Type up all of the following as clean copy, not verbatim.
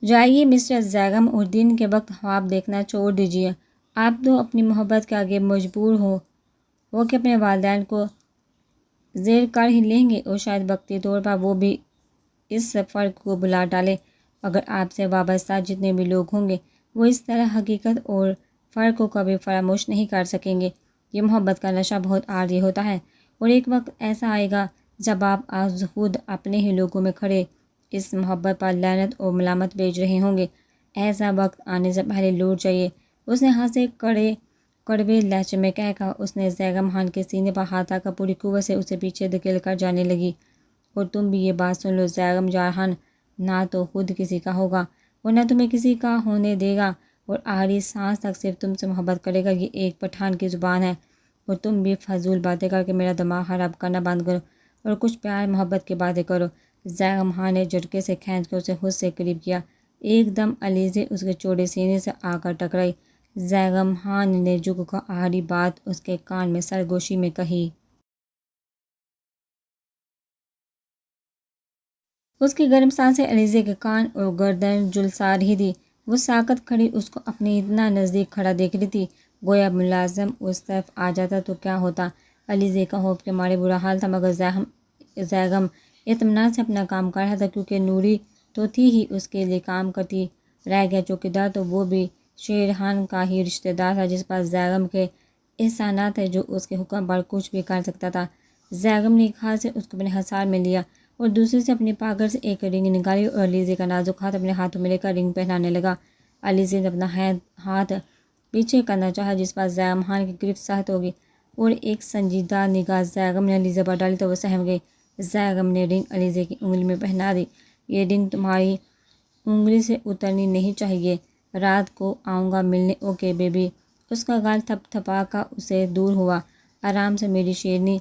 جائیے مسٹر زیگم، اور دن کے وقت خواب دیکھنا چھوڑ دیجیے۔ آپ تو اپنی محبت کے آگے مجبور ہو کہ اپنے والدین کو زیر کر ہی لیں گے، اور شاید وقتی طور پر وہ بھی اس فرق کو بلا ڈالے۔ اگر آپ سے وابستہ جتنے بھی لوگ ہوں گے وہ اس طرح حقیقت اور فرق کو کبھی فراموش نہیں کر سکیں گے۔ یہ محبت کا نشہ بہت عارضی ہوتا ہے، اور ایک وقت ایسا آئے گا جب آپ از خود اپنے ہی لوگوں میں کھڑے اس محبت پر لعنت اور ملامت بھیج رہے ہوں گے۔ ایسا وقت آنے سے پہلے لوٹ جائیے۔ اس نے ہنسے کڑوے لہجے میں کہہ کر اس نے زیگم خان کے سینے پر ہاتھ رکھ کر پوری قوت سے اسے پیچھے دھکیل کر جانے لگی۔ اور تم بھی یہ بات سن لو زیگم جان، نہ تو خود کسی کا ہوگا اور نہ تمہیں کسی کا ہونے دے گا، اور آخری سانس تک صرف تم سے محبت کرے گا۔ یہ ایک پٹھان کی زبان ہے، اور تم بھی فضول باتیں کر کے میرا دماغ خراب کرنا بند کرو اور کچھ پیار محبت کی باتیں کرو۔ زیگم خان نے جھٹکے سے کھینچ کر اسے خود سے قریب کیا۔ ایک دم علیزے اس کے چوڑے سینے سے آ کر ٹکرائی۔ زیگم خان نے جھک کر آخری بات اس کے کان میں سرگوشی میں کہی۔ اس کی گرم سانسیں علیزے کے کان اور گردن جھلسا رہی تھی۔ وہ ساکت کھڑی اس کو اپنے اتنا نزدیک کھڑا دیکھ رہی تھی، گویا ملازم اس طرف آ جاتا تو کیا ہوتا۔ علیزے کا خوف کے مارے برا حال تھا، مگر زیگم اطمینان سے اپنا کام کر رہا تھا، کیونکہ نوری تو تھی ہی اس کے لیے کام کرتی۔ رہ گیا چوکیدار، تو وہ بھی شیر خان کا ہی رشتہ دار تھا، جس پر زیگم کے احسانات تھے، جو اس کے حکم پر کچھ بھی کر سکتا تھا۔ زیگم نے ایک ہاتھ سے اس کو اپنے حصار میں لیا اور دوسرے سے اپنی پاگڑ سے ایک رنگ نکالی اور علیزے کا نازک ہاتھ اپنے ہاتھوں میں لے کر رنگ پہنانے لگا۔ علیزے نے اپنا ہاتھ پیچھے کرنا چاہا، جس پر زیگم خان کی گرفت سخت ہوگی، اور ایک سنجیدہ نگاہ زیگم نے علیزے پر ڈالی تو وہ سہم گئی۔ زیگم نے رنگ علیزے کی انگلی میں پہنا دی۔ یہ رنگ تمہاری انگلی سے اترنی نہیں چاہیے۔ رات کو آؤں گا ملنے، اوکے بیبی۔ اس کا گال تھپ تھپا کر اسے دور ہوا۔ آرام سے میری شیرنی،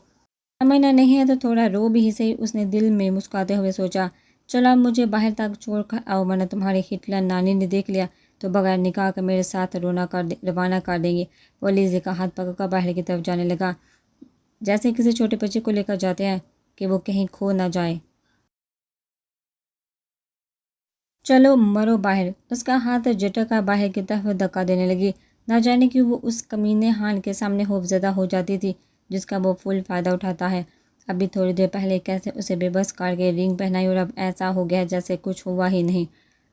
سمجھنا نہیں ہے تو تھوڑا رو بھی ہی صحیح، اس نے دل میں مسکراتے ہوئے سوچا۔ چلو اب مجھے باہر تک چھوڑ کر آؤ، ورنہ تمہاری ہٹلر نانی نے دیکھ لیا تو بغیر نکاح کے میرے ساتھ روانہ کر دیں گے۔ وہ علیزے کا ہاتھ پکڑ کر باہر کی طرف جانے لگا، جیسے کسی چھوٹے بچے کو لے کر جاتے ہیں کہ وہ کہیں کھو نہ جائے۔ چلو مرو باہر۔ اس کا ہاتھ جھٹک کر باہر کی طرف دھکا دینے لگی۔ نہ جانے کیوں وہ اس کمینے خان کے سامنے خوف زدہ ہو جاتی تھی، جس کا وہ فل فائدہ اٹھاتا ہے۔ ابھی تھوڑی دیر پہلے کیسے اسے بے بس کر کے رنگ پہنائی، اور اب ایسا ہو گیا جیسے کچھ ہوا ہی نہیں۔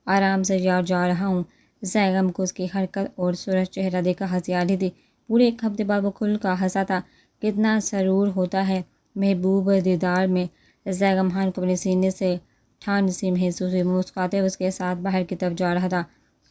آرام سے یار جا رہا ہوں۔ زیگم کو اس کی حرکت اور سرخ چہرہ دیکھ کر ہنسی آ رہی تھی۔ پورے ایک ہفتے بعد وہ کھل کر ہنسا تھا۔ کتنا سرور ہوتا ہے محبوب دیدار میں۔ زیگم خان کو اپنے سینے سے ٹھنڈ سی محسوس ہوئی۔ مسکراتے ہوئے اس کے ساتھ باہر کی طرف جا رہا تھا۔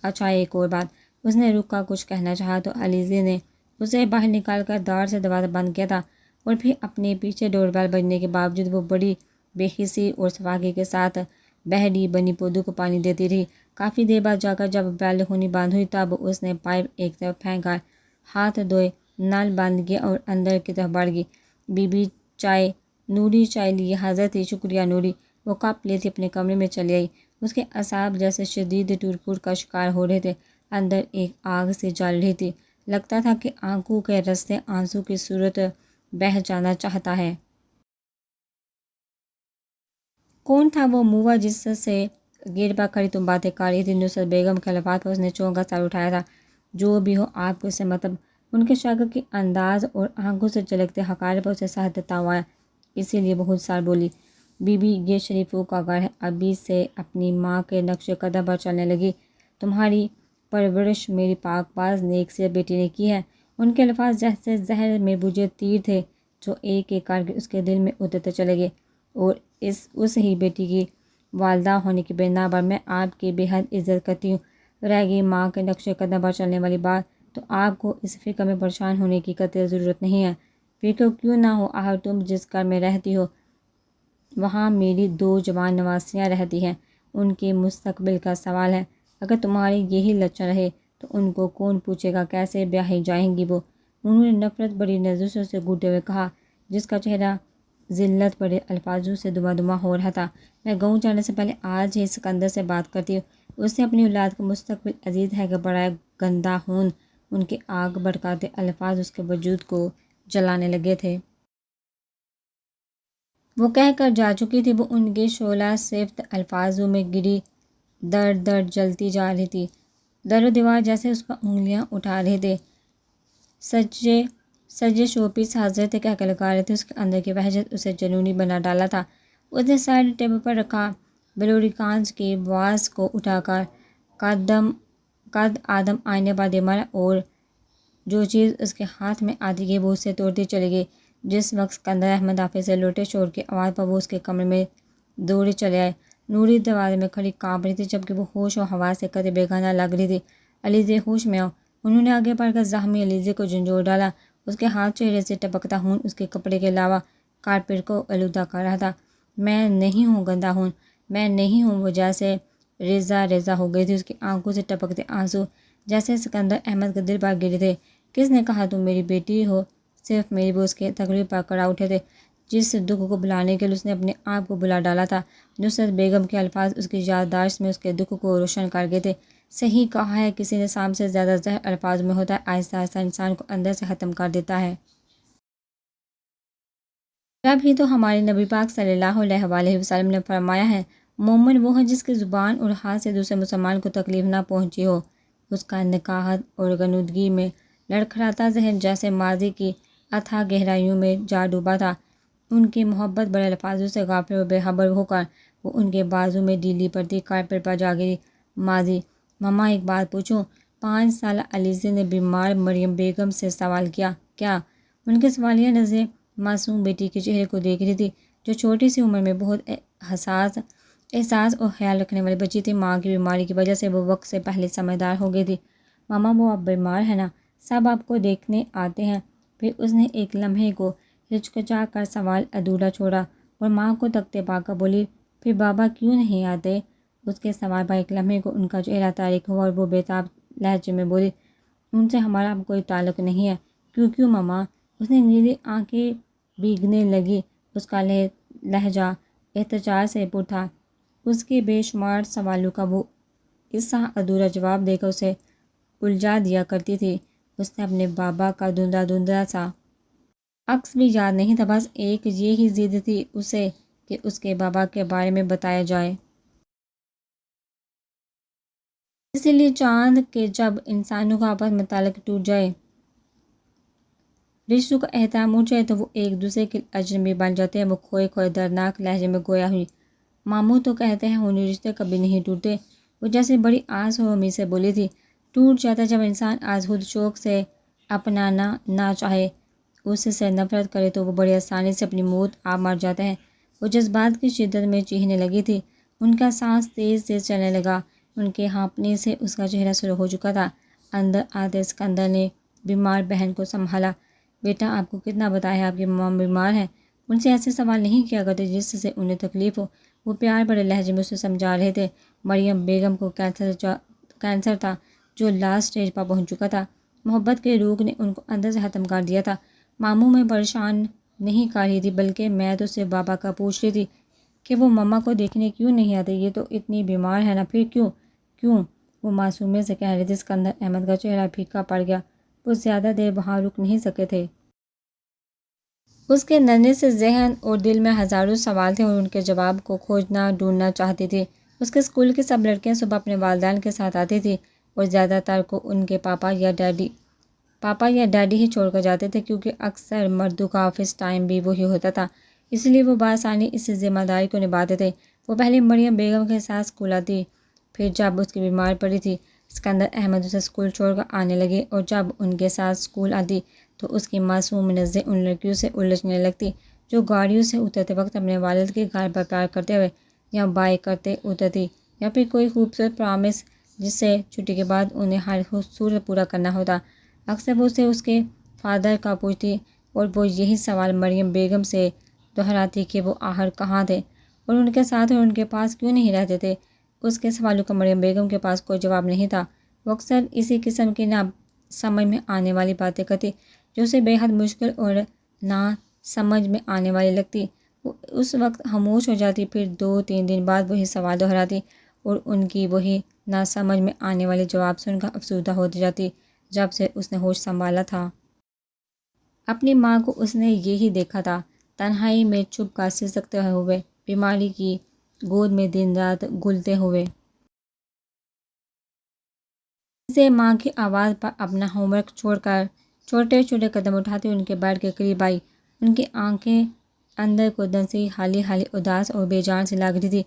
اچھا ایک اور بات، اس نے رک کر کچھ کہنا چاہا تو علیزے نے اسے باہر نکال کر دار سے دروازہ بند کیا تھا، اور پھر اپنے پیچھے ڈور بیل بجنے کے باوجود وہ بڑی بے حسی اور صفائی کے ساتھ بحری بنی پودوں کو پانی دیتی رہی۔ کافی دیر بعد جا کر جب بیل ہونی بند ہوئی، تب اس نے پائپ ایک طرف پھینک کر ہاتھ دھوئے، نل بند کیا اور اندر کی طرف بڑھ گئی۔ بی بی چائے، نوری چائے لیے حاضر تھی۔ شکریہ نوری۔ وہ کپ لیتی اپنے کمرے میں چلی آئی۔ اس کے اعصاب جیسے شدید ٹوٹ پھوٹ کا شکار ہو رہے تھے، اندر ایک آگ سی جل رہی تھی۔ لگتا تھا کہ آنکھوں کے رستے آنسو کی صورت بہہ جانا چاہتا ہے۔ کون تھا وہ مووا جس سے گیٹ پر کھڑی تم باتیں کر رہی تھی؟ نصرت بیگم کے الفاظ پر اس نے چونک کر سر اٹھایا تھا۔ جو بھی ہو، آپ کو اس سے مطلب؟ ان کے شک کے انداز اور آنکھوں سے جھلکتے حقارت پر اسے سخت تاؤ آیا، اسی لیے بہت سار بولی۔ بی بی یہ شریفوں کا گھر ہے، ابھی سے اپنی ماں کے نقش قدم پر چلنے لگی۔ تمہاری پرورش میری پاک باز نیک سی بیٹی نے کی ہے۔ ان کے الفاظ جیسے زہر میں بجھے تیر تھے، جو ایک ایک کر کے اس کے دل میں اترتے چلے گئے۔ اور اس ہی بیٹی کی والدہ ہونے کی بنا پر میں آپ کی بے حد عزت کرتی ہوں۔ رہ گئی ماں کے نقش قدم پر چلنے والی بات، تو آپ کو اس فکر میں پریشان ہونے کی قطعی ضرورت نہیں ہے۔ فکر کیوں نہ ہو، آخر تم جس گھر میں رہتی ہو وہاں میری 2 جوان نواسیاں رہتی ہیں، ان کے مستقبل کا سوال ہے۔ اگر تمہارے یہی لچن رہے تو ان کو کون پوچھے گا، کیسے بیاہی جائیں گی وہ؟ انہوں نے نفرت بڑی نظروں سے اسے گھورتے ہوئے کہا، جس کا چہرہ ذلت بڑے الفاظوں سے دما دما ہو رہا تھا۔ میں گاؤں جانے سے پہلے آج ہی سکندر سے بات کرتی ہوں۔ اس سے اپنی اولاد کا مستقبل عزیز ہے کہ برائے گندہ خون۔ ان کے آگ بھڑکاتے الفاظ اس کے وجود کو جلانے لگے تھے۔ وہ کہہ کر جا چکی تھی۔ وہ ان کے شعلہ صفت الفاظوں میں گری درد درد جلتی جا رہی تھی۔ در و دیوار جیسے اس پر انگلیاں اٹھا رہے تھے۔ سجے شو پیس حاضر تھے، کہہ کے لگا رہے تھے۔ اس کے اندر کی وحشت اسے جنونی بنا ڈالا تھا۔ اس نے سائڈ ٹیبل پر رکھا بلوری کانچ کی واز کو اٹھا کر قد آدم آئینے پر دے مارا اور جو چیز اس کے ہاتھ میں آتی گئی وہ اسے توڑتی چلی گئی۔ جس وقت اسکندر احمد آفس سے لوٹے، شور کی آواز پر وہ اس کے کمرے میں دوڑے چلے آئے۔ نوری دروازے میں کھڑی کانپ رہی تھی، جبکہ وہ ہوش و حواس سے قطعی بیگانہ لگ رہی تھی۔ علیزے ہوش میں آؤ۔ انہوں نے آگے بڑھ کر زخمی علیزے کو جھنجھوڑ ڈالا۔ اس کے ہاتھ چہرے سے ٹپکتا خون اس کے کپڑے کے علاوہ کارپیٹ کو آلودہ کر رہا تھا۔ میں نہیں ہوں گندا خون، میں نہیں ہوں۔ وہ جیسے ریزہ ریزہ ہو گئی تھی، اس کی آنکھوں سے ٹپکتے آنسو جیسے اسکندر احمد کے دل پر گرے تھے۔ کس نے کہا تم میری بیٹی ہو؟ صرف میری۔ وہ اس کے تقریر پر کڑا اٹھے تھے، جس دکھ کو بھلانے کے لیے اس نے اپنے آپ کو بلا ڈالا تھا۔ نصرت بیگم کے الفاظ اس کی یادداشت میں اس کے دکھ کو روشن کر گئے تھے۔ صحیح کہا ہے، کسی نظام سے زیادہ زہر الفاظ میں ہوتا ہے، آہستہ آہستہ انسان کو اندر سے ختم کر دیتا ہے۔ تب ہی تو ہمارے نبی پاک صلی اللہ علیہ وآلہ وسلم نے فرمایا ہے، مومن وہ ہے جس کی زبان اور ہاتھ سے دوسرے مسلمان کو تکلیف نہ پہنچی ہو۔ اس کا نکاحت اور غنودگی میں لڑکھڑاتا ذہن جیسے ماضی کی اتھاہ گہرائیوں میں جا ڈوبا تھا۔ ان کی محبت بڑے الفاظوں سے غافل و بے خبر ہو کر وہ ان کے بازو میں ڈیلی پڑتی کارپیٹ پر جا گری۔ ماضی، ماما ایک بات پوچھوں؟ 5 سالہ علیزے نے بیمار مریم بیگم سے سوال کیا۔ کیا؟ ان کے سوالیہ نظریں معصوم بیٹی کے چہرے کو دیکھ رہی تھی، جو چھوٹی سی عمر میں بہت احساس اور خیال رکھنے والی بچی تھی۔ ماں کی بیماری کی وجہ سے وہ وقت سے پہلے سمجھدار ہو گئی تھی۔ ماما وہ اب بیمار ہے نا؟ سب آپ کو دیکھنے آتے ہیں۔ پھر اس نے ایک لمحے کو ہچکچا کر سوال ادھورا چھوڑا اور ماں کو تکتے پا کر بولی، پھر بابا کیوں نہیں آتے؟ اس کے سوال پر ایک لمحے کو ان کا چہرہ تاریک ہوا اور وہ بےتاب لہجے میں بولی، ان سے ہمارا اب کوئی تعلق نہیں ہے۔ کیوں ماما؟ اس نے نیلی آنکھیں بھیگنے لگی۔ اس کا لہجہ احتجاج سے پر تھا۔ اس کے بے شمار سوالوں کا وہ حصہ ادھورا جواب دے کر اسے الجھا دیا کرتی تھی۔ اس نے اپنے بابا کا دھندلا سا عکس بھی یاد نہیں تھا، بس ایک یہی ضد تھی اسے کہ اس کے بابا کے بارے میں بتایا جائے۔ اسی لیے چاند کہ جب انسانوں کا آپس میں تعلق ٹوٹ جائے، رشتوں کا احترام اٹھ جائے، تو وہ ایک دوسرے کے اجنبی بن جاتے ہیں۔ وہ کھوئے دردناک لہجے میں گویا ہوئی، ماموں تو کہتے ہیں خونی رشتے کبھی نہیں ٹوٹتے۔ وہ جیسے بڑی آس اور امید سے بولی تھی، ٹوٹ جاتا جب انسان از حد شوق سے اپنانا نہ چاہے، اس سے نفرت کرے تو وہ بڑی آسانی سے اپنی موت آپ مر جاتا ہے۔ وہ جذبات کی شدت میں چیخنے لگی تھی۔ ان کا سانس تیز تیز چلنے لگا، ان کے ہانپنے سے اس کا چہرہ سرخ ہو چکا تھا۔ اندر آتے اسکندر نے بیمار بہن کو سنبھالا۔ بیٹا، آپ کو کتنا بتایا ہے آپ کی ماں بیمار ہے؟ ان سے ایسے سوال نہیں کیا کرتے جس سے انہیں تکلیف ہو۔ وہ پیار بڑے لہجے میں اسے سمجھا رہے تھے۔ مریم بیگم کو کینسر تھا جو لاسٹ سٹیج پر پہنچ چکا تھا۔ محبت کے روگ نے ان کو اندر سے ختم کر دیا تھا۔ ماموں میں پریشان نہیں کر رہی تھی، بلکہ میں تو صرف بابا کا پوچھ رہی تھی کہ وہ ماما کو دیکھنے کیوں نہیں آتے؟ یہ تو اتنی بیمار ہے نا، پھر کیوں؟ وہ معصومیت سے کہہ رہے تھے۔ اسکندر احمد کا چہرہ پھیکا پڑ گیا۔ وہ زیادہ دیر وہاں رک نہیں سکے تھے۔ اس کے ننھے سے ذہن اور دل میں ہزاروں سوال تھے اور ان کے جواب کو کھوجنا ڈھونڈنا چاہتی تھی۔ اس کے اسکول کی سب لڑکیاں صبح اپنے والدین کے ساتھ آتی تھیں اور زیادہ تر کو ان کے پاپا یا ڈیڈی ہی چھوڑ کر جاتے تھے، کیونکہ اکثر مردوں کا آفس ٹائم بھی وہی ہوتا تھا، اس لیے وہ بآسانی اس ذمہ داری کو نبھاتے تھے۔ وہ پہلے مریم بیگم کے ساتھ اسکول آتی، پھر جب اس کی بیمار پڑی تھی اسکندر احمد اسے اسکول چھوڑ کر آنے لگے، اور جب ان کے ساتھ اسکول آتی تو اس کی معصوم نظریں ان لڑکیوں سے الجھنے لگتی جو گاڑیوں سے اترتے وقت اپنے والد کے گھر پر پیار کرتے ہوئے یا بائے کرتے اترتی، یا پھر کوئی خوبصورت پرامس جس سے چھٹی کے بعد انہیں ہر صورت پورا کرنا ہوتا۔ اکثر وہ اسے اس کے فادر کا پوچھتی اور وہ یہی سوال مریم بیگم سے دہراتی کہ وہ آخر کہاں تھے اور ان کے ساتھ اور ان کے پاس کیوں نہیں رہتے تھے۔ اس کے سوالوں کا مریم بیگم کے پاس کوئی جواب نہیں تھا۔ وہ اکثر اسی قسم کی نہ سمجھ میں آنے والی باتیں کرتی جو اسے بے حد مشکل اور نہ سمجھ میں آنے والی لگتی۔ وہ اس وقت خاموش ہو جاتی، پھر 2-3 دن بعد وہی سوال دہراتی اور ان کی وہی نہ سمجھ میں آنے والی جواب سن کر افسردہ ہو جاتی۔ جب سے اس نے ہوش سنبھالا تھا، اپنی ماں کو اس نے یہی دیکھا تھا، تنہائی میں چھپ کر سسکتے ہوئے، بیماری کی گود میں دن رات گھلتے ہوئے۔ علیزہ ماں کی آواز پر اپنا ہوم ورک چھوڑ کر چھوٹے چھوٹے قدم اٹھاتی ان کے بیڈ کے قریب آئی۔ ان کی آنکھیں اندر کودن سے حالی حالی اداس اور بے جان سی لگ رہی تھی۔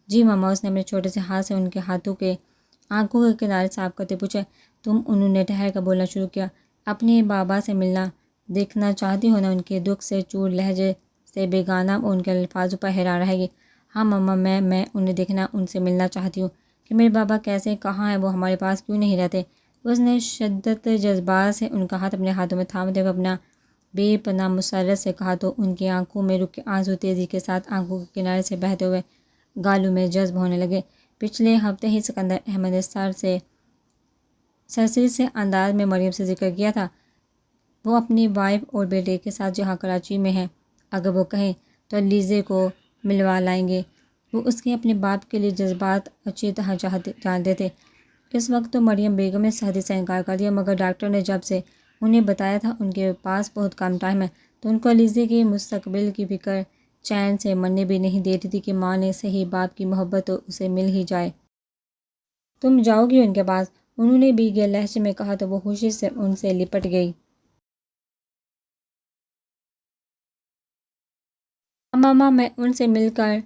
جی ماما، اس نے اپنے چھوٹے سے ہاتھ سے ان کے ہاتھوں کے آنکھوں کے کنارے صاف کرتے پوچھا۔ تم؟ انہوں نے ٹھہر کر بولنا شروع کیا۔ اپنے بابا سے ملنا دیکھنا چاہتی ہو نا؟ ان کے دکھ سے چور لہجے سے بیگانہ اور ان کے الفاظوں پر حیران رہ گئی۔ ہاں ماما، میں انہیں دیکھنا، ان سے ملنا چاہتی ہوں۔ کہ میرے بابا کیسے، کہاں ہیں وہ، ہمارے پاس کیوں نہیں رہتے؟ اس نے شدت جذبات سے ان کا ہاتھ اپنے ہاتھوں میں تھامتے ہوئے اپنا بے پناہ مسرت سے کہا تو ان کی آنکھوں میں رکے آنسو تیزی کے ساتھ آنکھوں کے کنارے سے بہتے ہوئے گالوں میں جذب ہونے لگے۔ پچھلے ہفتے ہی سکندر احمد نے سرسری سے انداز میں مریم سے ذکر کیا تھا، وہ اپنی وائف اور بیٹے کے ساتھ جہاں کراچی میں ہیں، اگر وہ کہیں تو علیزہ کو ملوا لائیں گے۔ وہ اس کے اپنے باپ کے لیے جذبات اچھی طرح جانتے تھے۔ اس وقت تو مریم بیگم نے سختی سے انکار کر دیا، مگر ڈاکٹر نے جب سے انہیں بتایا تھا ان کے پاس بہت کم ٹائم ہے، تو ان کو علیزہ کے مستقبل کی فکر چین سے مرنے بھی نہیں دیتی تھی کہ ماں نے صحیح باپ کی محبت تو اسے مل ہی جائے۔ تم جاؤ گی ان کے پاس؟ انہوں نے بھیگے لہجے میں کہا تو وہ خوشی سے ان سے لپٹ گئی۔ ماما، میں ان سے مل کر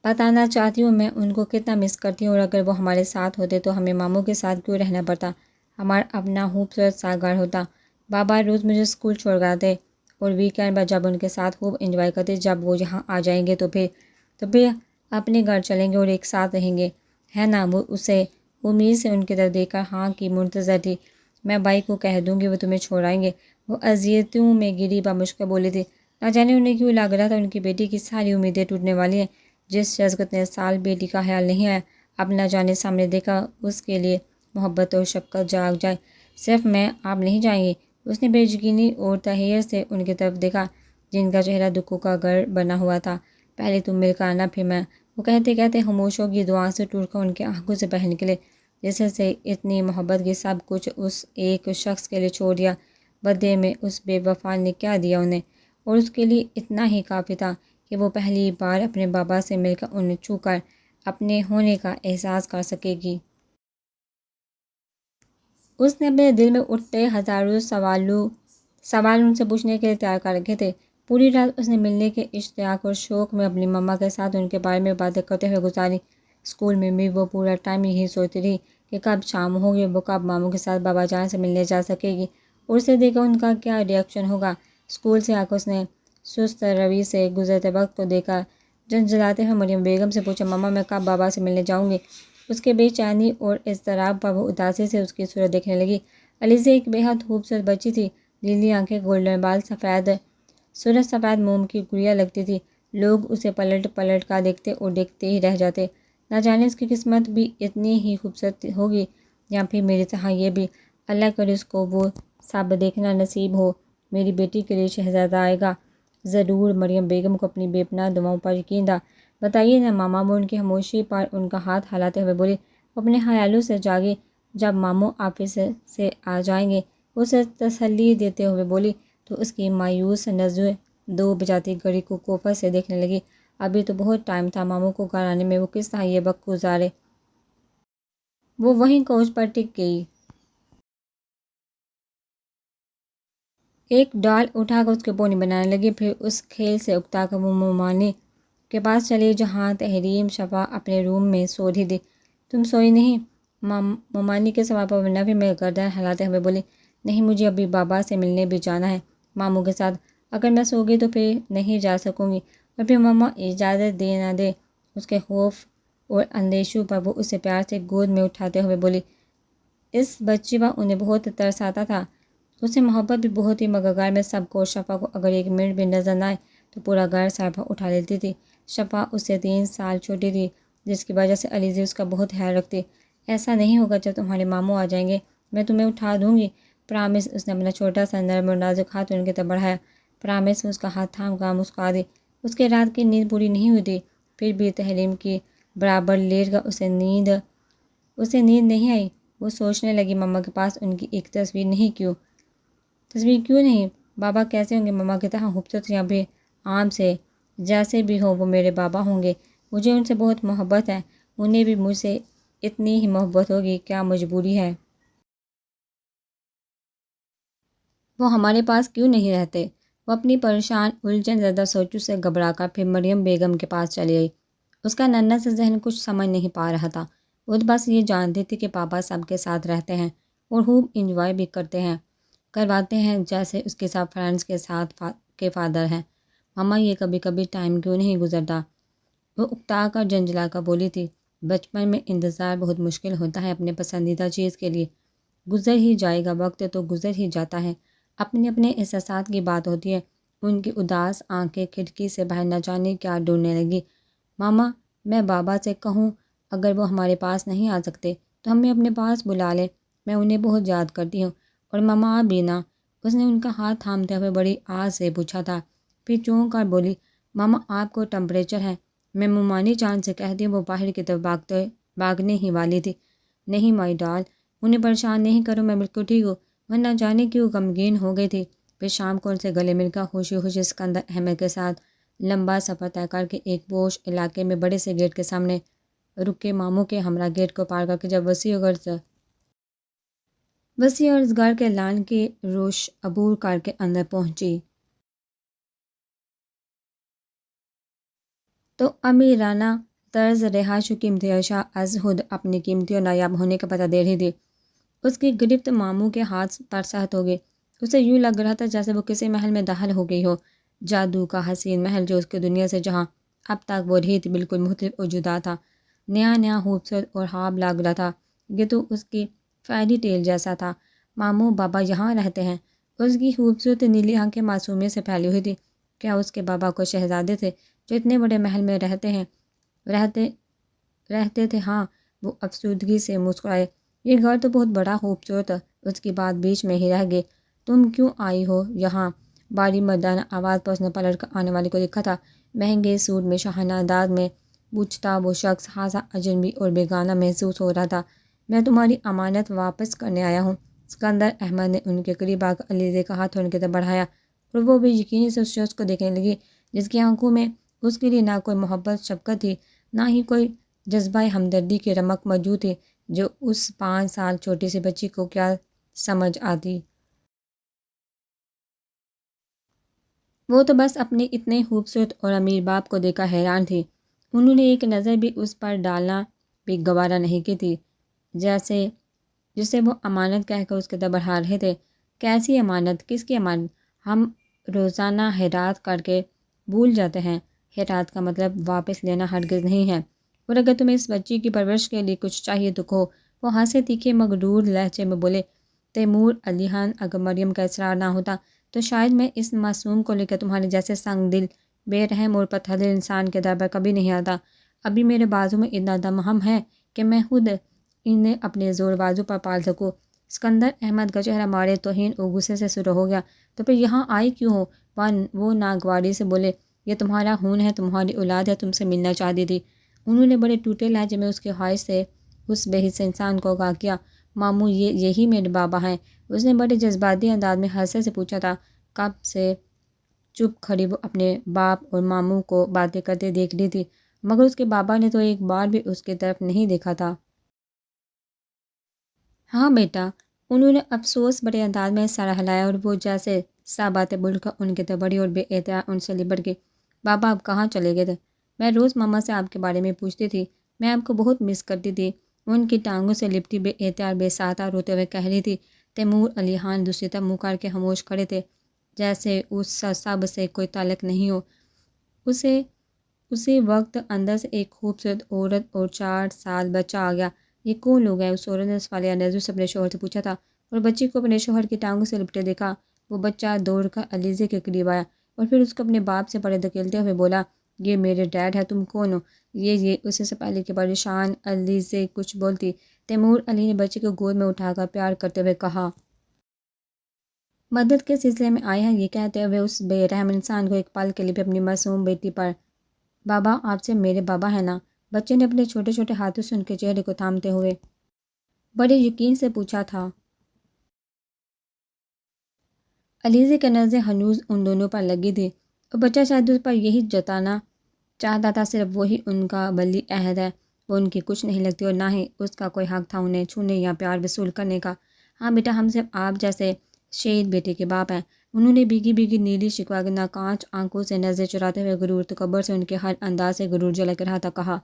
بتانا چاہتی ہوں میں ان کو کتنا مس کرتی ہوں، اور اگر وہ ہمارے ساتھ ہوتے تو ہمیں ماموں کے ساتھ کیوں رہنا پڑتا، ہمارا اپنا خوبصورت سا گھر ہوتا۔ بابا روز مجھے اسکول چھوڑ کر آتے اور ویکینڈ پر جب ان کے ساتھ خوب انجوائے کرتے۔ جب وہ یہاں آ جائیں گے تو پھر اپنے گھر چلیں گے اور ایک ساتھ رہیں گے، ہے نا؟ وہ اسے امید سے ان کی طرف دیکھ کر ہاں کی منتظر تھی۔ میں بھائی کو کہہ دوں گی، وہ تمہیں چھوڑ آئیں گے۔ وہ اذیتوں میں گری با مشکل بولی تھی۔ نہ جانے انہیں کیوں لگ رہا تھا ان کی بیٹی کی ساری امیدیں ٹوٹنے والی ہیں۔ جس شخص کو اتنے سال بیٹی کا خیال نہیں آیا، اب نہ جانے سامنے دیکھا اس کے لیے محبت اور شفقت جاگ جائے۔ صرف میں، آپ نہیں جائیں گے؟ اس نے بے یقینی اور تحیر سے ان کی طرف دیکھا جن کا چہرہ دکھوں کا گڑھ بنا ہوا تھا۔ پہلے تم مل کر آنا، پھر میں۔ وہ کہتے کہتے خاموش ہو گئی، دعا سے ٹوٹ کر ان کی آنکھوں سے بہہ نکلے، جیسے سے اتنی محبت کی سب کچھ اس ایک شخص کے لیے چھوڑ دیا۔ بدلے میں اس بے وفا نے کیا دیا انہیں، اور اس کے لیے اتنا ہی کافی تھا کہ وہ پہلی بار اپنے بابا سے مل کر انہیں چھو کر اپنے ہونے کا احساس کر سکے گی۔ اس نے اپنے دل میں اٹھتے ہزاروں سوال ان سے پوچھنے کے لیے تیار کر رکھے تھے۔ پوری رات اس نے ملنے کے اشتیاق اور شوق میں اپنی ماما کے ساتھ ان کے بارے میں باتیں کرتے ہوئے گزاری۔ اسکول میں بھی وہ پورا ٹائم یہی سوچتی رہی کہ کب شام ہوگی، وہ کب ماموں کے ساتھ بابا جان سے ملنے جا سکے گی اور اسے دیکھ کر ان کا کیا ری ایکشن ہوگا۔ اسکول سے آ کر اس نے سست روی سے گزرتے وقت کو دیکھا جھنجھلاتے ہوئے مریم بیگم سے پوچھا، ماما میں کب بابا سے ملنے جاؤں گی؟ اس کے بے چینی اور اضطراب پر وہ اداسی سے اس کی صورت دیکھنے لگی۔ علیزہ ایک بے حد خوبصورت بچی تھی، نیلی آنکھیں، گولڈن بال، سفید صورت، سفید موم کی گڑیا لگتی تھی۔ لوگ اسے پلٹ پلٹ کر دیکھتے اور دیکھتے ہی رہ جاتے۔ نہ جانے اس کی قسمت بھی اتنی ہی خوبصورت ہوگی یا پھر میری طرح یہ بھی۔ اللہ کرے اس کو وہ سب دیکھنا نصیب ہو۔ میری بیٹی کے لیے شہزادہ آئے گا ضرور۔ مریم بیگم کو اپنی بے پناہ دعاؤں پر یقین تھا۔ بتائیے نا ماما، وہ ان کی خاموشی پر ان کا ہاتھ ہلاتے ہوئے بولی۔ وہ اپنے خیالوں سے جاگی۔ جب ماموں آفس سے آ جائیں گے، اسے تسلی دیتے ہوئے بولی تو اس کی مایوس نظریں 2 بجاتی گھڑی کو کوفت سے دیکھنے لگی۔ ابھی تو بہت ٹائم تھا ماموں کو گھر آنے میں، وہ کس طرح یہ وقت گزارے۔ وہ وہیں کوچ پر ٹک گئی، ایک ڈال اٹھا کر اس کے پونی بنانے لگی، پھر اس کھیل سے اکتا کر وہ مومانی کے پاس چلی جہاں تحریم شفا اپنے روم میں سو رہی تھی۔ تم سوئی نہیں؟ مومانی کے سوال پر نفی میں گردن ہلاتے ہوئے بولی، نہیں، مجھے ابھی بابا سے ملنے بھی جانا ہے ماموں کے ساتھ۔ اگر میں سو گئی تو پھر نہیں جا سکوں گی، اور پھر ماما اجازت دے نہ دے۔ اس کے خوف اور اندیشوں پر وہ اسے پیار سے گود میں اٹھاتے ہوئے بولی۔ اس بچی پر انہیں بہت ترس آتا تھا، اسے محبت بھی بہت ہی، مگر گھر میں سب کو شفا کو اگر ایک منٹ بھی نظر نہ آئے تو پورا گھر سر پر اٹھا لیتی تھی۔ شفا اس سے 3 سال چھوٹی تھی، جس کی وجہ سے علیزہ اس کا بہت خیال رکھتی۔ ایسا نہیں ہوگا، جب تمہارے ماموں آ جائیں گے میں تمہیں اٹھا دوں گی، پرامس۔ اس نے اپنا چھوٹا سا نرم اور نازک ہاتھ ان کی طرف بڑھایا۔ پرامس۔ اس کا ہاتھ تھام کر مسکرا دی۔ اس کے رات کی نیند پوری نہیں ہوئی تھی، پھر بھی تحریم کی برابر لیٹ کر اسے نیند نہیں آئی۔ وہ سوچنے لگی ماما کے پاس ان کی ایک تصویر کیوں نہیں؟ بابا کیسے ہوں گے؟ ماما کی طرح خوبصورت یا پھر عام سے؟ جیسے بھی ہو وہ میرے بابا ہوں گے۔ مجھے ان سے بہت محبت ہے، انہیں بھی مجھ سے اتنی ہی محبت ہوگی، کیا مجبوری ہے؟ وہ ہمارے پاس کیوں نہیں رہتے؟ وہ اپنی پریشان الجھن زدہ سوچوں سے گھبرا کر پھر مریم بیگم کے پاس چلی گئی۔ اس کا ننھا سا ذہن کچھ سمجھ نہیں پا رہا تھا۔ وہ بس یہ جانتی تھی کہ پاپا سب کے ساتھ رہتے ہیں اور خوب انجوائے بھی کرواتے ہیں جیسے اس کے ساتھ فرینڈس کے ساتھ کے فادر ہیں۔ ماما یہ کبھی کبھی ٹائم کیوں نہیں گزرتا؟ وہ اکتا کر جھنجھلا کر بولی تھی۔ بچپن میں انتظار بہت مشکل ہوتا ہے اپنے پسندیدہ چیز کے لیے، گزر ہی جائے گا وقت تو گزر ہی جاتا ہے۔ اپنے اپنے احساسات کی بات ہوتی ہے۔ ان کی اداس آنکھیں کھڑکی سے باہر نہ جانے کیا ڈھونڈنے لگی۔ ماما میں بابا سے کہوں اگر وہ ہمارے پاس نہیں آ سکتے تو ہمیں اپنے پاس بلا لیں، میں انہیں بہت یاد کرتی ہوں۔ اور ماما آپ بھی نا؟ اس نے ان کا ہاتھ تھامتے ہوئے بڑی آس سے پوچھا تھا، پھر چونک کر بولی، ماما آپ کو ٹمپریچر ہے؟ میں مومانی جان سے کہتی وہ باہر کی طرف بھاگنے ہی والی تھی۔ نہیں مائی ڈال، انہیں پریشان نہیں کرو، میں بالکل ٹھیک ہوں۔ وہ نہ جانے کیوں غمگین ہو گئی تھی۔ پھر شام کو ان سے گلے مل کر خوشی خوشی اسکندر احمد کے ساتھ لمبا سفر طے کر کے ایک پوش علاقے میں بڑے سے گیٹ کے سامنے رکے ماموں کے ہمراہ گیٹ کو پار کر کے جب وسیع اور گھر کے لان کی روش عبور کر کے اندر پہنچی تو امیرانہ طرز رہائش و قیمتی اشیاء از خود اپنی قیمتی اور نایاب ہونے کا پتہ دے رہی تھی۔ اس کی گرفت ماموں کے ہاتھ پر سخت ہو گئی۔ اسے یوں لگ رہا تھا جیسے وہ کسی محل میں داخل ہو گئی ہو، جادو کا حسین محل جو اس کی دنیا سے جہاں اب تک وہ رہی تھی بالکل مختلف اور جدا تھا، نیا خوبصورت اور خواب لگ رہا تھا۔ یہ تو اس کی فیری ٹیل جیسا تھا۔ ماموں بابا یہاں رہتے ہیں؟ اس کی خوبصورت نیلی آنکھیں معصومیت سے پھیلی ہوئی تھی۔ کیا اس کے بابا کو شہزادے تھے جو اتنے بڑے محل میں رہتے تھے؟ ہاں، وہ افسردگی سے مسکرائے۔ یہ گھر تو بہت بڑا خوبصورت ہے۔ اس کی بات بیچ میں ہی رہ گئی۔ تم کیوں آئی ہو یہاں؟ باری مردانہ آواز پر اس نے پلٹ کر آنے والے کو دیکھا تھا۔ مہنگے سوٹ میں شاہانہ انداز میں پوچھتا وہ شخص خاصا اجنبی اور بیگانہ محسوس ہو رہا تھا۔ میں تمہاری امانت واپس کرنے آیا ہوں۔ اسکندر احمد نے ان کے قریب آ کر علیزے کا ہاتھ ان کی طرف بڑھایا اور وہ بھی یقینی سے اس شخص کو دیکھنے لگی جس کی آنکھوں میں اس کے لیے نہ کوئی محبت شفقت تھی، نہ ہی کوئی جذبہ ہمدردی کی رمق موجود تھی جو اس 5 سال چھوٹی سی بچی کو کیا سمجھ آتی۔ وہ تو بس اپنے اتنے خوبصورت اور امیر باپ کو دیکھ کر حیران تھی۔ انہوں نے ایک نظر بھی اس پر ڈالنا بھی گوارا نہیں کی تھی، جسے وہ امانت کہہ کر اس کے در بڑھا رہے تھے۔ کیسی امانت؟ کس کی امانت؟ ہم روزانہ خیرات کر کے بھول جاتے ہیں۔ خیرات کا مطلب واپس لینا ہرگز نہیں ہے۔ اور اگر تمہیں اس بچی کی پرورش کے لیے کچھ چاہیے تو کہو۔ وہ ہنسے تیکھے مغرور لہجے میں بولے۔ تیمور علی خان، اگر مریم کا اصرار نہ ہوتا تو شاید میں اس معصوم کو لے کر تمہارے جیسے سنگ دل، بے رحم اور پتھر دل انسان کے در پر کبھی نہیں آتا۔ ابھی میرے بازو میں اتنا دم ہم ہے کہ میں خود انہیں اپنے زور بازو پر پال سکوں۔ اسکندر احمد کا چہرہ مارے توہین اور غصے سے سرخ ہو گیا۔ تو پھر یہاں آئی کیوں ہو؟ وہ ناگواری سے بولے۔ یہ تمہارا خون ہے، تمہاری اولاد ہے، تم سے ملنا چاہتی تھی۔ انہوں نے بڑے ٹوٹے لہجے میں اس کی خواہش سے اس بے حص انسان کو آگاہ کیا۔ ماموں یہی میرے بابا ہیں؟ اس نے بڑے جذباتی انداز میں حسرت سے پوچھا تھا۔ کب سے چپ کھڑی وہ اپنے باپ اور ماموں کو باتیں کرتے دیکھ رہی تھی، مگر اس کے بابا نے تو ایک بار بھی اس کی طرف نہیں دیکھا تھا۔ ہاں بیٹا، انہوں نے افسوس بڑے انداز میں سر ہلایا اور وہ جیسے سا باتیں بول کر ان کے طرف بڑھی اور بے احتیاط ان سے لپٹ گئی۔ بابا آپ کہاں چلے گئے تھے؟ میں روز ماما سے آپ کے بارے میں پوچھتی تھی، میں آپ کو بہت مس کرتی تھی۔ ان کی ٹانگوں سے لپٹی بے احتیاط بے ساختہ روتے ہوئے کہہ رہی تھی۔ تیمور علی خان دوسری طرف منہ کر کے خاموش کھڑے تھے جیسے اس سب سے کوئی تعلق نہیں ہو۔ اسی وقت اندر سے ایک خوبصورت عورت اور 4 سال بچہ آ گیا۔ یہ کون لوگ ہیں؟ اس عورت نے سوالیہ نظروں سے اپنے شوہر سے پوچھا تھا اور بچی کو اپنے شوہر کی ٹانگوں سے لپٹے دیکھا۔ وہ بچہ دوڑ کر علیزے کے قریب آیا اور پھر اس کو اپنے باپ سے پردے دھکیلتے ہوئے بولا، یہ میرے ڈیڈ ہے، تم کون ہو؟ یہ اسے سے پہلے کہ پریشان علیزے کچھ بولتی، تیمور علی نے بچے کو گود میں اٹھا کر پیار کرتے ہوئے کہا۔ مدد کے سلسلے میں آئے ہیں، یہ کہتے ہوئے اس بے رحم انسان کو ایک پل کے لیے اپنی معصوم بیٹی پر، بابا آپ سے میرے بابا ہے نا؟ بچے نے اپنے چھوٹے چھوٹے ہاتھوں سے ان کے چہرے کو تھامتے ہوئے بڑے یقین سے پوچھا تھا۔ علیزے کی نظریں ہنوز ان دونوں پر لگی تھی اور بچہ شاید اس پر یہی جتانا چاہتا تھا صرف وہی ان کا ولی عہد ہے، وہ ان کی کچھ نہیں لگتی اور نہ ہی اس کا کوئی حق تھا انہیں چھونے یا پیار وصول کرنے کا۔ ہاں بیٹا، ہم صرف آپ جیسے شہید بیٹے کے باپ ہیں۔ انہوں نے بھیگی بھیگی نیلی شکوہ ناکانچ آنکھوں سے نظریں چراتے ہوئے غرور تکبر سے ان کے ہر انداز سے غرور جھلک رہا تھا کہا،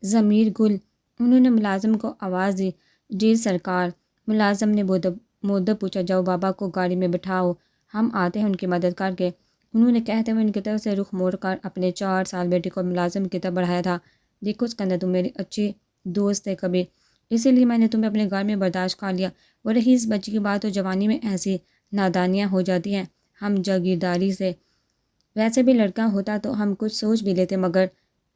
ضمیر گل۔ انہوں نے ملازم کو آواز دی، جی سرکار۔ ملازم نے مؤدب پوچھا، جاؤ بابا کو گاڑی میں بٹھاؤ، ہم آتے ہیں ان کی مدد کر کے۔ انہوں نے کہتے ہوئے ان کی طرف سے رخ موڑ کر اپنے 4 سال بیٹے کو ملازم کی طرف بڑھایا تھا۔ دیکھو سکندر، تم میری اچھی دوست تھے کبھی، اسی لیے میں نے تمہیں اپنے گھر میں برداشت کر لیا، اور رہی اس بچی کی بات، تو جوانی میں ایسی نادانیاں ہو جاتی ہیں ہم جاگیرداری سے۔ ویسے بھی لڑکا ہوتا تو ہم کچھ سوچ بھی لیتے، مگر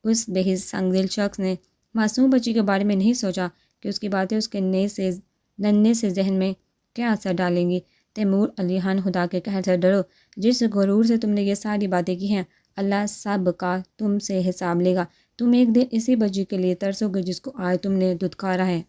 اس بے حس سنگ دل شخص نے معصوم بچی کے بارے میں نہیں سوچا کہ اس کی باتیں اس کے ننھے سے ذہن میں کیا اثر ڈالیں گی۔ تیمور علی خان، خدا کے قہر سے ڈرو، جس غرور سے تم نے یہ ساری باتیں کی ہیں، اللہ سب کا تم سے حساب لے گا۔ تم ایک دن اسی بچی کے لیے ترسو گے جس کو آج تم نے دھتکارا ہے۔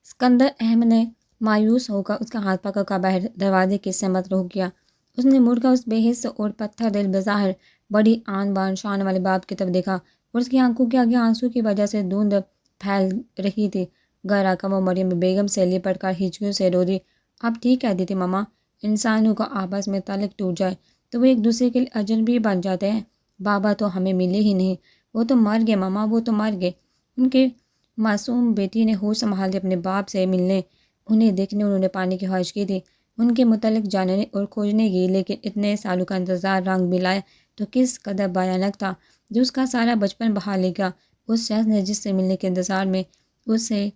سکندر احمد نے مایوس ہو کر اس کا ہاتھ پکڑ کر باہر دروازے کی سمت رخ کیا۔ اس نے مڑ کر اس بے حس اور پتھر دل بظاہر بڑی آن بان شان والے باپ کی طرف دیکھا، اور اس کی آنکھوں کے آگے آنسو کی وجہ سے دھند پھیل رہی تھی۔ گھر آ کر وہ مریم بیگم سے لپٹ کر ہچکیوں سے رو دی۔ آپ ٹھیک کہتی تھی ماما، انسانوں کا آپس میں تعلق ٹوٹ جائے تو وہ ایک دوسرے کے لیے اجنبی بن جاتے ہیں۔ بابا تو ہمیں ملے ہی نہیں، وہ تو مر گئے ماما، وہ تو مر گئے۔ ان کے معصوم بیٹی نے ہوش سنبھال کے اپنے باپ سے ملنے، انہیں دیکھنے انہوں نے پانے کی خواہش کی تھی، ان کے متعلق جاننے اور کھوجنے کی، لیکن اتنے سالوں کا انتظار رنگ بھی لائے تو کس قدر بھیانک تھا جو اس کا سارا بچپن بہا لے گا۔ اس شخص نے جس سے ملنے کے انتظار میں اسے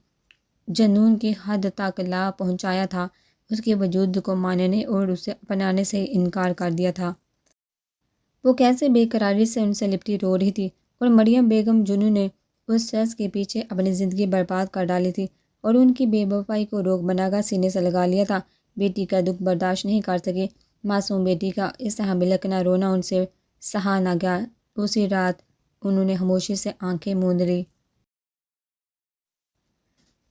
جنون کی حد تک لا پہنچایا تھا، اس کے وجود کو ماننے اور اسے اپنانے سے انکار کر دیا تھا۔ وہ کیسے بے قراری سے ان سے لپٹی رو رہی تھی، اور مریم بیگم جنہوں نے اس شخص کے پیچھے اپنی زندگی برباد کر ڈالی تھی اور ان کی بے وفائی کو روک بنا کر سینے سے لگا لیا تھا، بیٹی کا دکھ برداشت نہیں کر سکی۔ معصوم بیٹی کا اس طرح بلکنا رونا ان سے سہا نہ گیا۔ اسی رات انہوں نے خاموشی سے آنکھیں موند لی۔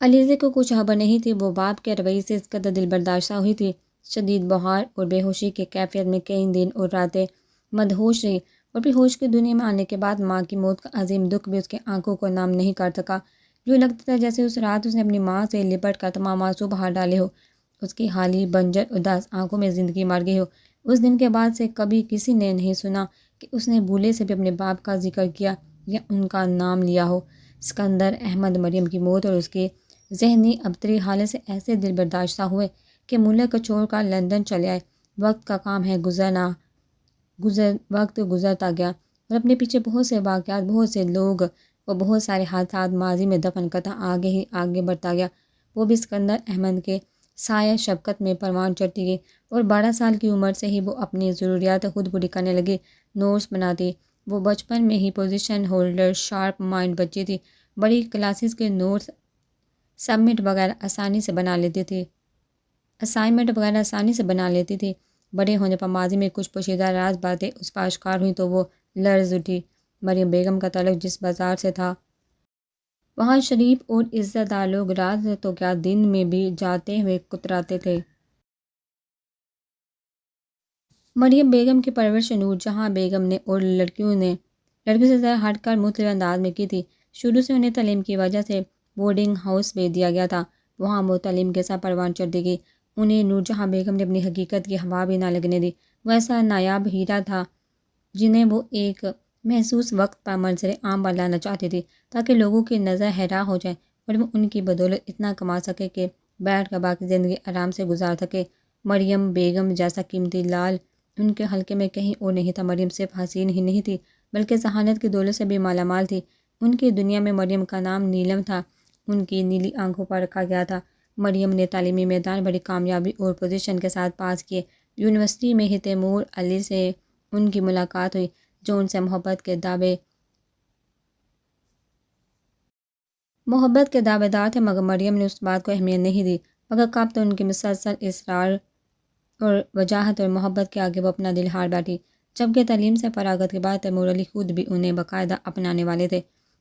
علیزے کو کچھ خبر نہیں تھی، وہ باپ کے رویے سے اس قدر دل برداشتہ ہوئی تھی۔ شدید بخار اور بے ہوشی کی کیفیت میں کئی دن اور راتیں مدہوش رہی، اور پھر ہوش کی دنیا میں آنے کے بعد ماں کی موت کا عظیم دکھ بھی اس کی آنکھوں کو نم نہیں کر سکا۔ یوں لگتا تھا جیسے اس رات اس نے اپنی ماں سے لپٹ کر تمام آنسو بہا ڈالے ہو، اس کی خالی بنجر اداس آنکھوں میں زندگی مر گئی ہو۔ اس دن کے بعد سے کبھی کسی نے نہیں سنا کہ اس نے بھولے سے بھی اپنے باپ کا ذکر کیا یا ان کا نام لیا ہو۔ سکندر احمد مریم کی موت اور اس کی ذہنی ابتری حالت سے ایسے دل برداشتہ ہوئے کہ ملک کو چھوڑ کر لندن چلے آئے۔ وقت کا کام ہے، وقت گزرتا گیا، اور اپنے پیچھے بہت سے واقعات، بہت سے لوگ اور بہت سارے حادثات ماضی میں دفن کرتا آگے ہی آگے بڑھتا گیا۔ وہ بھی سکندر احمد کے سایہ شفقت میں پروان چڑھتی گئی، اور 12 سال کی عمر سے ہی وہ اپنی ضروریات خود پوری کرنے لگی۔ نوٹس بناتی، وہ بچپن میں ہی پوزیشن ہولڈر شارپ مائنڈ بچی تھی، بڑی کلاسز کے نوٹس سبمٹ وغیرہ آسانی سے بنا لیتی تھی، اسائنمنٹ وغیرہ آسانی سے بنا لیتی تھی۔ بڑے ہونے پر ماضی میں کچھ پوشیدہ راز باتیں اس پر آشکار ہوئیں تو وہ لرز اٹھی۔ مریم بیگم کا تعلق جس بازار سے تھا، وہاں شریف اور عزت دار لوگ رات تو کیا دن میں بھی جاتے ہوئے کتراتے تھے۔ مریم بیگم کی پرورش نور جہاں بیگم نے اور لڑکیوں سے ذرا ہٹ کر مختلف انداز میں کی تھی۔ شروع سے انہیں تعلیم کی وجہ سے بورڈنگ ہاؤس بھیج دیا گیا تھا، وہاں وہ تعلیم کے ساتھ پروان چڑھتی گئی۔ انہیں نور جہاں بیگم نے اپنی حقیقت کی ہوا بھی نہ لگنے دی۔ وہ ایسا نایاب ہیرا تھا جنہیں وہ ایک محسوس وقت پر منظر عام پر لانا چاہتی تھی، تاکہ لوگوں کی نظر حیران ہو جائے اور وہ ان کی بدولت اتنا کما سکے کہ بیٹھ کر باقی زندگی آرام سے گزار سکے۔ مریم بیگم جیسا قیمتی لال ان کے حلقے میں کہیں اور نہیں تھا۔ مریم صرف حسین ہی نہیں تھی بلکہ ذہانت کی دولت سے بھی مالا مال تھی۔ ان کی دنیا میں مریم کا نام نیلم تھا، ان کی نیلی آنکھوں پر رکھا گیا تھا۔ مریم نے تعلیمی میدان بڑی کامیابی اور پوزیشن کے ساتھ پاس کیے۔ یونیورسٹی میں ہی تیمور علی سے ان کی ملاقات ہوئی، جو ان سے محبت کے دعوے دار تھے، مگر مریم نے اس بات کو اہمیت نہیں دی۔ مگر کب تو ان کی مسلسل اصرار اور وجاہت اور محبت کے آگے وہ اپنا دل ہار بیٹھی، جبکہ تعلیم سے فراغت کے بعد تیمور علی خود بھی انہیں باقاعدہ اپنانے والے تھے۔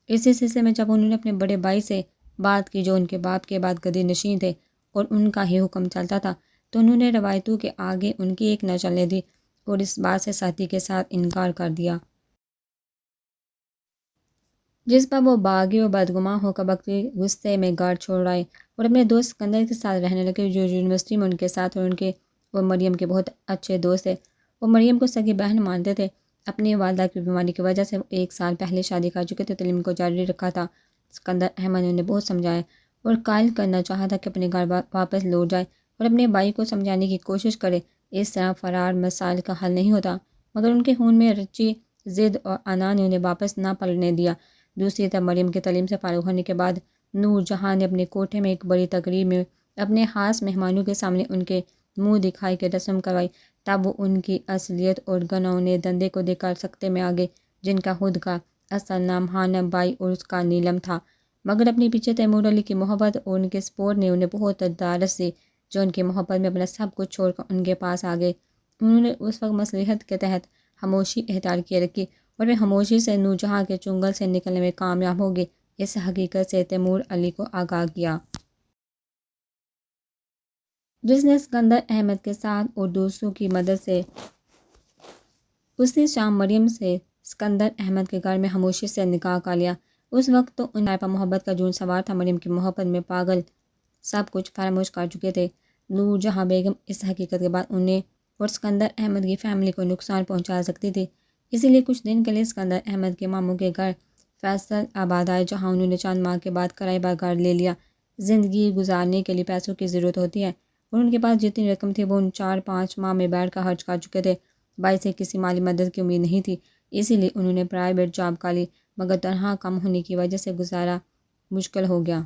اسی سلسلے میں جب انہوں نے اپنے بڑے بھائی سے بات کی، جو ان کے باپ کے بعد گدی نشین تھے اور ان کا ہی حکم چلتا تھا، تو انہوں نے روایتوں کے آگے ان کی ایک نہ چلنے دی اور اس بات سے سختی کے ساتھ انکار کر دیا جس پر وہ باغی اور بدگمان ہو کر وقتی غصے میں گاڑ چھوڑ آئے اور اپنے دوست اسکندر کے ساتھ رہنے لگے، جو یونیورسٹی میں ان کے ساتھ اور مریم کے بہت اچھے دوست تھے۔ وہ مریم کو سگی بہن مانتے تھے۔ اپنی والدہ کی بیماری کی وجہ سے وہ 1 سال پہلے شادی کر چکے تھے، تعلیم کو جاری رکھا تھا۔ اسکندر احمد نے انہیں بہت سمجھایا اور قائل کرنا چاہا تھا کہ اپنے گھر واپس لوٹ جائے اور اپنے بھائی کو سمجھانے کی کوشش کرے۔ اس طرح فرار مسائل کا حل نہیں ہوتا، مگر ان کے خون میں رچی ضد اور انا نے انہیں واپس نہ پلٹنے دیا۔ دوسری طرف مریم کے تعلیم سے فارغ ہونے کے بعد نور جہاں نے اپنے کوٹھے میں ایک بڑی تقریب میں اپنے خاص مہمانوں کے سامنے ان کے منہ دکھائی کے رسم کروائی۔ تب وہ ان کی اصلیت اور گنونے دندے کو دیکھ کر سکتے میں آگے، جن کا خود کا اصل نام ہانم بائی اور اس کا نیلم تھا، مگر اپنے پیچھے تیمور علی کی محبت اور ان کے سپورٹ نے انہیں بہت دارس دی، جو ان کی محبت میں اپنا سب کچھ چھوڑ کر ان کے پاس آ گئے۔ انہوں نے اس وقت مصلحت کے تحت خاموشی اختیار کیے رکھی اور وہ خاموشی سے نور جہاں کے چنگل سے نکلنے میں کامیاب ہو گئے۔ اس حقیقت سے تیمور علی کو آگاہ کیا، جس نے اسکندر احمد کے ساتھ اور دوستوں کی مدد سے اسی شام مریم سے اسکندر احمد کے گھر میں خاموشی سے نکاح کر لیا۔ اس وقت تو ان پر محبت کا جنون سوار تھا، مریم کی محبت میں پاگل، سب کچھ فراموش کر چکے تھے۔ نور جہاں بیگم اس حقیقت کے بعد انہیں اور اسکندر احمد کی فیملی کو نقصان پہنچا سکتی تھی، اسی لیے کچھ دن کے لیے اسکندر احمد کے ماموں کے گھر فیصل آباد آئے، جہاں انہوں نے چند ماہ کے بعد کرائے پر گھر لے لیا۔ زندگی گزارنے کے لیے پیسوں کی ضرورت ہوتی ہے اور ان کے پاس جتنی رقم تھی وہ ان 4-5 ماہ میں بیٹھ کر خرچ کر چکے تھے۔ بھائی سے کسی مالی مدد کی امید نہیں تھی، اسی لیے انہوں نے پرائیویٹ جاب کر لی، مگر تنہا کم ہونے کی وجہ سے گزارا مشکل ہو گیا۔